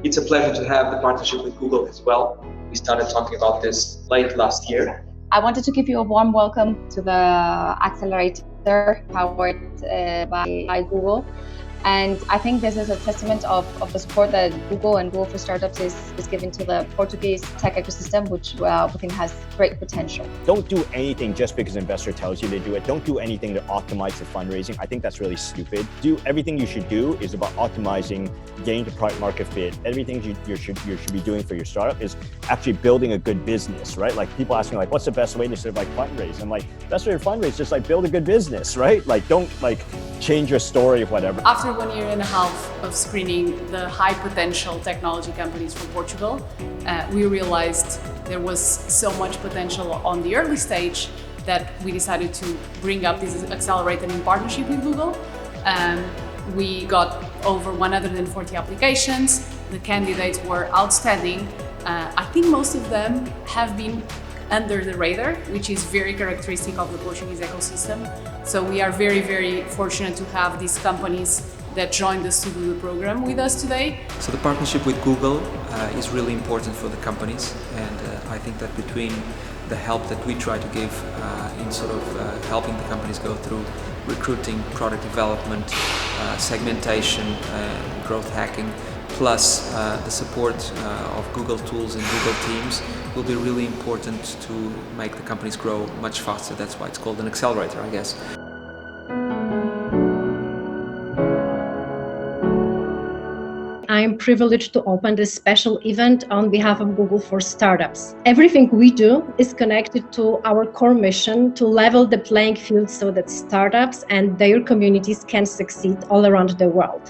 It's a pleasure to have the partnership with Google as well. We started talking about this late last year. I wanted to give you a warm welcome to the accelerator powered by Google. And I think this is a testament of the support that Google and Google for Startups is giving to the Portuguese tech ecosystem, which we think has great potential. Don't do anything just because an investor tells you to do it. Don't do anything to optimize the fundraising. I think that's really stupid. Do everything you should do is about optimizing, getting to product market fit. Everything you should be doing for your startup is actually building a good business, right? Like people ask me like, what's the best way to sort of like fundraise? I'm like, best way to fundraise is just like build a good business, right? Like don't like change your story or whatever. After 1 year and a half of screening the high potential technology companies from Portugal, we realized there was so much potential on the early stage that we decided to bring up this accelerator in partnership with Google. We got over 140 applications. The candidates were outstanding. I think most of them have been under the radar, which is very characteristic of the Portuguese ecosystem. So we are very, very fortunate to have these companies that joined us to do the program with us today. So the partnership with Google is really important for the companies, and I think that between the help that we try to give in sort of helping the companies go through recruiting, product development, segmentation, growth hacking, plus the support of Google tools and Google Teams will be really important to make the companies grow much faster. That's why it's called an accelerator, I guess. I'm privileged to open this special event on behalf of Google for Startups. Everything we do is connected to our core mission to level the playing field so that startups and their communities can succeed all around the world.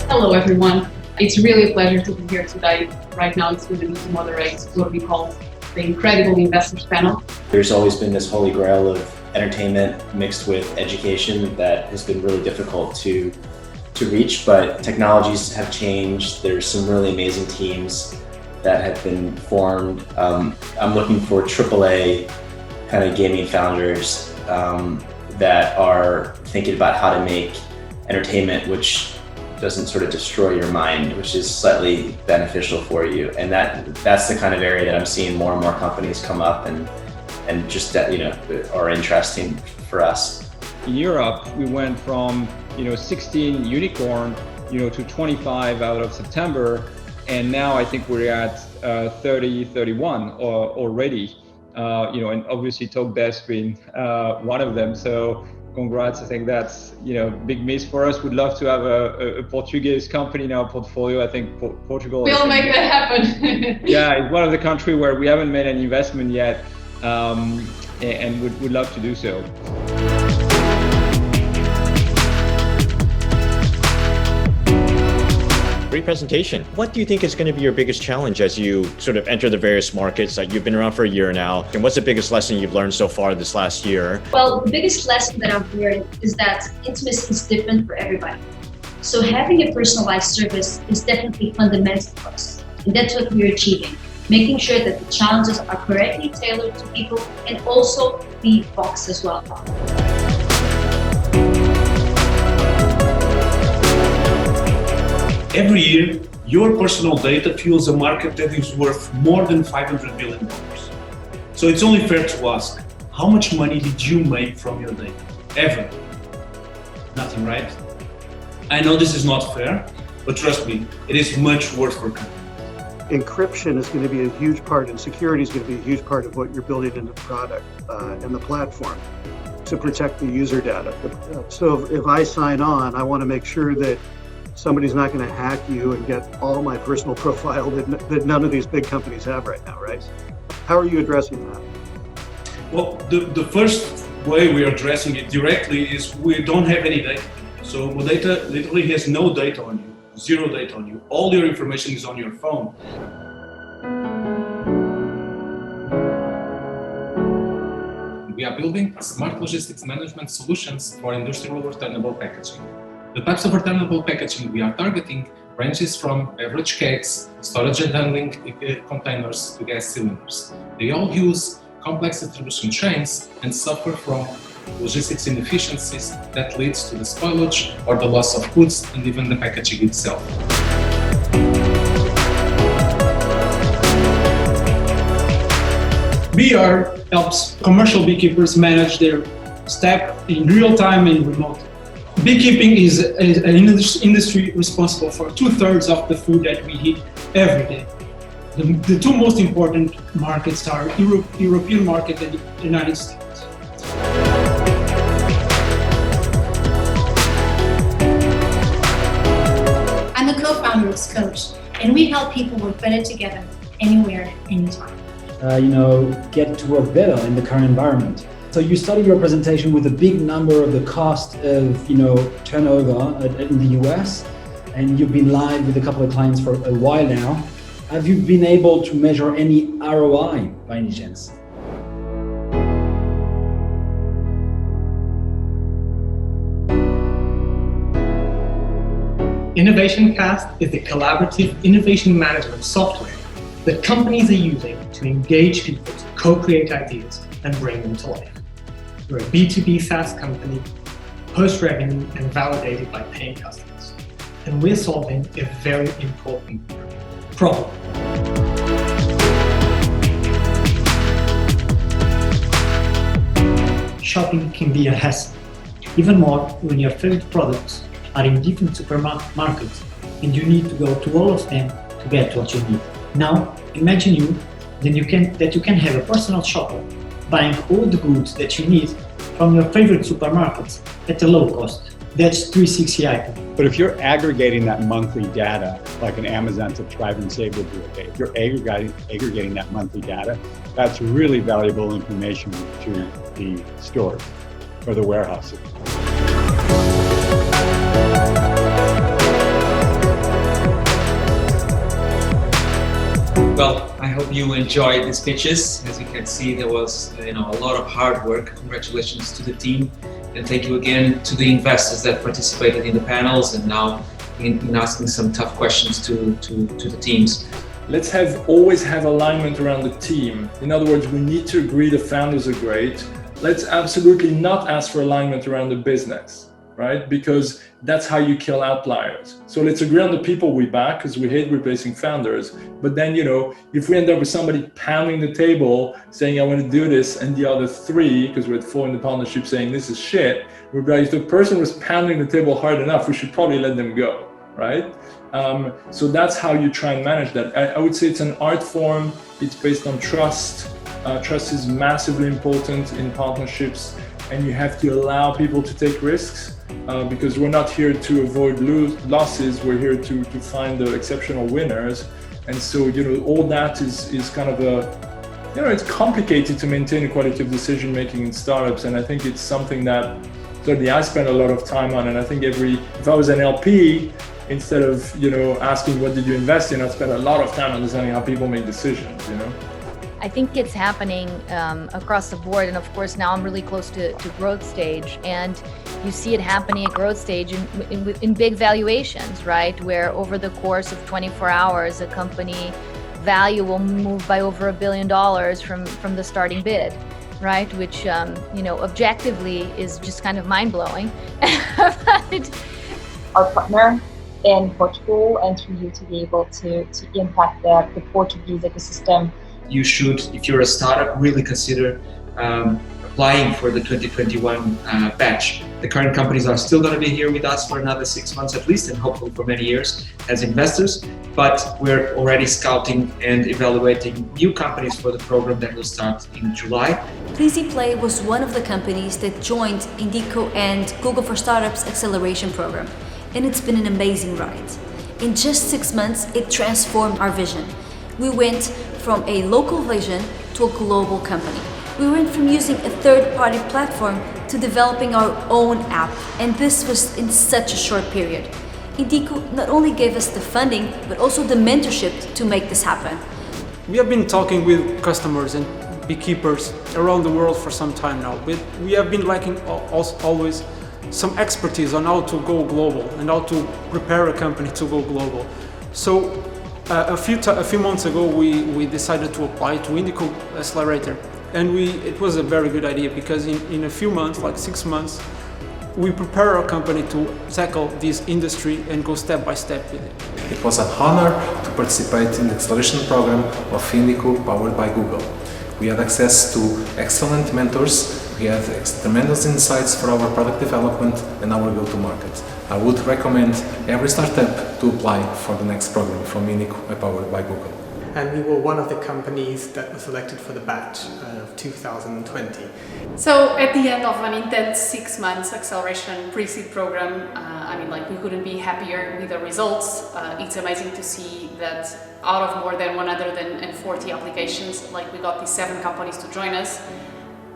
Hello everyone. It's really a pleasure to be here today. Right now it's going to be to moderate what we call the Incredible Investors Panel. There's always been this holy grail of entertainment mixed with education that has been really difficult to reach, but technologies have changed. There's some really amazing teams that have been formed. I'm looking for AAA kind of gaming founders that are thinking about how to make entertainment which doesn't sort of destroy your mind, which is slightly beneficial for you. And that's the kind of area that I'm seeing more and more companies come up and just that, are interesting for us. In Europe, we went from 16 unicorn to 25 out of September, and now I think we're at 31 already. And obviously TalkDev's been one of them. So congrats. I think that's big miss for us. We'd love to have a Portuguese company in our portfolio. I think Portugal. We'll make that happen. Yeah, it's one of the countries where we haven't made an investment yet, and would love to do so. Great presentation. What do you think is going to be your biggest challenge as you sort of enter the various markets that you've been around for a year now? And what's the biggest lesson you've learned so far this last year? Well, the biggest lesson that I've learned is that intimacy is different for everybody. So having a personalized service is definitely fundamental for us. And that's what we're achieving. Making sure that the challenges are correctly tailored to people and also the box as well. Every year, your personal data fuels a market that is worth more than $500 billion. So it's only fair to ask, how much money did you make from your data? Ever? Nothing, right? I know this is not fair, but trust me, it is much worse for companies. Encryption is going to be a huge part, and security is going to be a huge part of what you're building in the product and the platform to protect the user data. So if I sign on, I want to make sure that somebody's not going to hack you and get all my personal profile that none of these big companies have right now, right? How are you addressing that? Well, the first way we are addressing it directly is we don't have any data. So Modata literally has no data on you, zero data on you. All your information is on your phone. We are building smart logistics management solutions for industrial returnable packaging. The types of returnable packaging we are targeting ranges from beverage kegs, storage and handling containers to gas cylinders. They all use complex distribution chains and suffer from logistics inefficiencies that leads to the spoilage or the loss of goods and even the packaging itself. BR helps commercial beekeepers manage their stock in real time and remotely. Beekeeping is an industry responsible for 2/3 of the food that we eat every day. The two most important markets are European market and the United States. I'm the co-founder of Coach, and we help people work better together, anywhere, anytime. Get to work better in the current environment. So you started your presentation with a big number of the cost of, turnover in the US, and you've been live with a couple of clients for a while now. Have you been able to measure any ROI by any chance? InnovationCast is the collaborative innovation management software that companies are using to engage people to co-create ideas and bring them to life. We're a B2B SaaS company, post-revenue and validated by paying customers. And we're solving a very important problem. Shopping can be a hassle, even more when your favorite products are in different supermarkets and you need to go to all of them to get what you need. Now, imagine that you can have a personal shopper buying all the goods that you need from your favorite supermarkets at a low cost. That's 360 items. But if you're aggregating that monthly data, like an Amazon Subscribe and Save would do, okay, if you're aggregating that monthly data, that's really valuable information to the stores or the warehouses. Well, I hope you enjoyed these pitches. As you can see, there was a lot of hard work. Congratulations to the team, and thank you again to the investors that participated in the panels and now in asking some tough questions to the teams. Let's always have alignment around the team. In other words, we need to agree the founders are great. Let's absolutely not ask for alignment around the business, right? Because that's how you kill outliers. So let's agree on the people we back, because we hate replacing founders. But then, if we end up with somebody pounding the table saying, I want to do this, and the other three, because we had 4 in the partnership, saying this is shit, we'd be like, if the person was pounding the table hard enough, we should probably let them go, right? So that's how you try and manage that. I would say it's an art form. It's based on trust. Trust is massively important in partnerships, and you have to allow people to take risks. Because we're not here to avoid losses, we're here to find the exceptional winners. And so, all that is kind of it's complicated to maintain a quality of decision making in startups. And I think it's something that certainly I spend a lot of time on. And I think if I was an LP, instead of, asking what did you invest in, I'd spend a lot of time understanding how people make decisions, I think it's happening across the board, and of course now I'm really close to growth stage, and you see it happening at growth stage in big valuations, right? Where over the course of 24 hours, a company value will move by over $1 billion from the starting bid, right? Which objectively is just kind of mind-blowing. Our partner in Portugal, and for you to be able to impact the Portuguese ecosystem. You should, if you're a startup, really consider applying for the 2021 batch. The current companies are still going to be here with us for another 6 months at least, and hopefully for many years as investors. But we're already scouting and evaluating new companies for the program that will start in July. Pleasy Play was one of the companies that joined Indico and Google for Startups Acceleration Program, and it's been an amazing ride. In just 6 months, it transformed our vision. We went from a local vision to a global company. We went from using a third-party platform to developing our own app, and this was in such a short period. Indico not only gave us the funding, but also the mentorship to make this happen. We have been talking with customers and beekeepers around the world for some time now, but we have been lacking always some expertise on how to go global and how to prepare a company to go global. So a few months ago, we decided to apply to Indico Accelerator, And it was a very good idea because in a few months, like 6 months, we prepare our company to tackle this industry and go step by step with it. It was an honor to participate in the acceleration program of Indico powered by Google. We had access to excellent mentors, we had tremendous insights for our product development and our go-to-market. I would recommend every startup to apply for the next program from Indico powered by Google. And we were one of the companies that was selected for the batch of 2020. So at the end of an intense 6 months acceleration pre-seed program, we couldn't be happier with the results. It's amazing to see that out of more than 140 applications, we got these 7 companies to join us.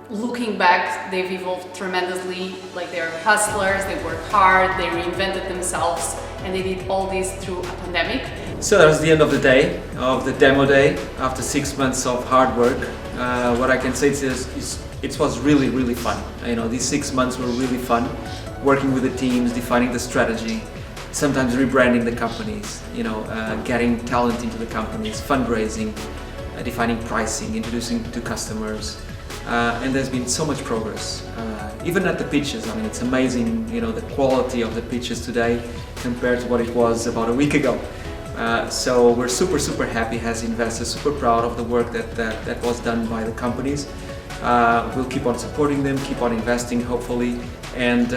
Looking back, they've evolved tremendously. They're hustlers, they work hard, they reinvented themselves, and they did all this through a pandemic. So that was the end of the day, of the demo day, after 6 months of hard work. What I can say is it was really, really fun. These 6 months were really fun, working with the teams, defining the strategy, sometimes rebranding the companies, getting talent into the companies, fundraising, defining pricing, introducing to customers. And there's been so much progress. Even at the pitches, it's amazing, the quality of the pitches today compared to what it was about a week ago. So we're super, super happy as investors, super proud of the work that was done by the companies. We'll keep on supporting them, keep on investing, hopefully, and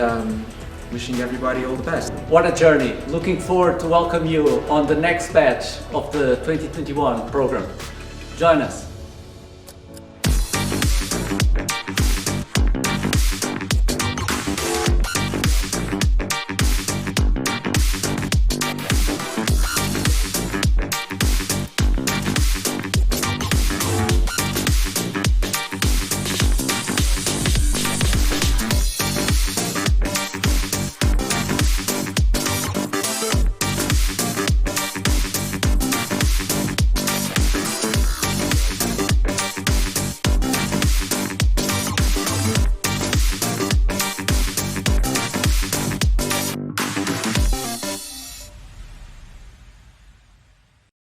wishing everybody all the best. What a journey. Looking forward to welcome you on the next batch of the 2021 program. Join us.